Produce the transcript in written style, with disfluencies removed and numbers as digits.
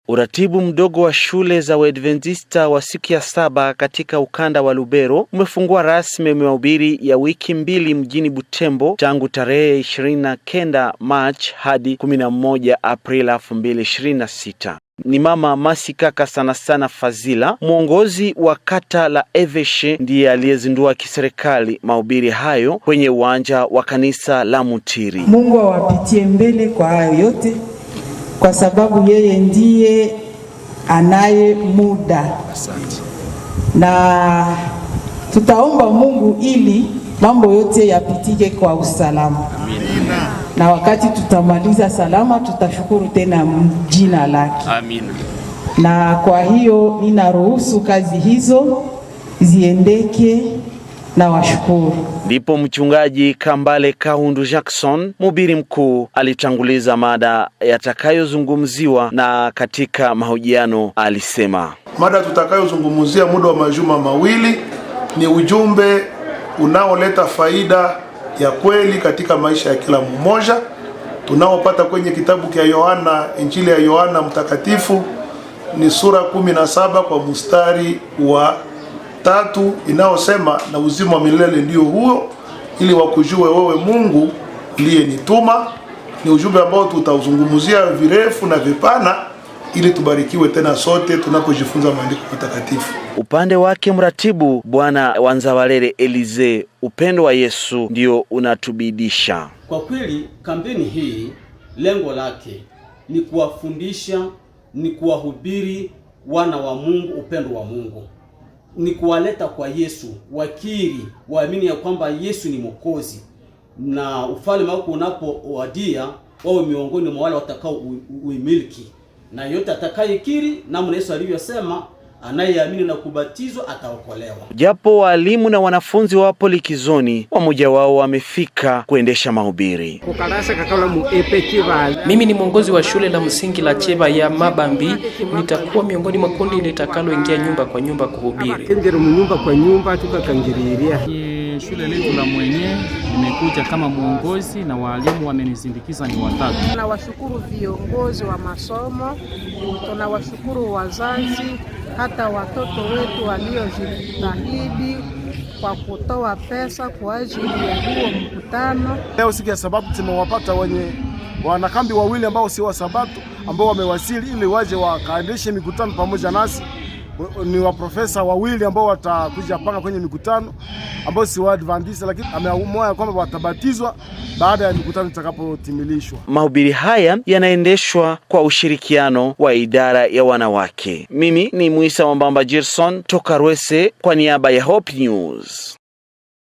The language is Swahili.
Uratibu mdogo wa shule za Waadventista wa siku ya 7 katika ukanda wa Lubero umefungua rasmi mahubiri ya wiki 2 mjini Butembo tangu tarehe 29 March hadi 11 Aprili 2026. Ni Mama Masikaka sana Fazila, mwongozi wa kata la Eveshe, ndiye aliyezindua kiserikali mahubiri hayo kwenye uwanja wa kanisa la Mutiri. Mungu awapitie mbele kwa hayo yote, kwa sababu yeye ndiye anaye muda. Asante. Na tutaomba Mungu ili mambo yote yapitike kwa usalama. Amina. Na wakati tutamaliza salama, tutashukuru tena jina lake. Amina. Na kwa hiyo ninaruhusu kazi hizo ziendeke na washukuru. Ndipo mchungaji Kambale Kahundu Jackson, mhubiri mkuu, alitanguliza mada yatakayozungumziwa, na katika mahojiano alisema mada tutakayozungumzia muda wa majuma mawili ni ujumbe unaoleta faida ya kweli katika maisha ya kila mmoja, tunaopata kwenye kitabu cha Yohana, Injili ya Yohana mtakatifu, ni sura 17 kwa mstari wa 3 inayosema, na uzima wa milele ndio huo, ili wakujue wewe Mungu uliyenituma. Ni ujumbe ambao tutauzungumzia virefu na vipana ili tubarikiwe tena sote tunapojifunza maandiko matakatifu. Upande wake mratibu Bwana Wanzabalele Elize, upendo wa Yesu ndio unatubidisha. Kwa kweli kampeni hii lengo lake ni kuwafundisha, ni kuwahubiri wana wa Mungu upendo wa Mungu, ni kuwaleta kwa Yesu, wakiri waamini ya kwamba Yesu ni Mwokozi, na ufalme wako unapowadia wawe miongoni mwa wale watakao uimiliki, na yote atakayekiri namna Yesu alivyosema, anayeamini na kubatizwa ataokolewa. Japo walimu na wanafunzi wapo likizoni, wamoja wao wamefika kuendesha mahubiri. Mimi ni mwongozi wa shule la msingi la Cheba ya Mabambi. Nitakuwa miongoni mwa kundi litakaloingia nyumba kwa nyumba kuhubiri. Shule letu la Mwenye nimekuja kama mwongozi na walimu wamenisindikiza ni 3. Tunawashukuru viongozi wa masomo, tunawashukuru wazazi, hata watoto wetu waliojitahidi kwa kutoa pesa kwa ajili ya huo mkutano. Leo siku ya Sabato tumewapata wanakambi wawili ambao si wa Sabato ambao wamewasili ili waje wakaendeshe mikutano pamoja nasi. Ni wa profesa wawili ambao watakuja panga kwenye mikutano ambao si wa Adventista, lakini ameamua kwamba watabatizwa baada ya mikutano itakapotimilishwa. Mahubiri haya yanaendeshwa kwa ushirikiano wa idara ya wanawake. Mimi ni Muisa Wambamba Gerson toka Rwese kwa niaba ya Hope News.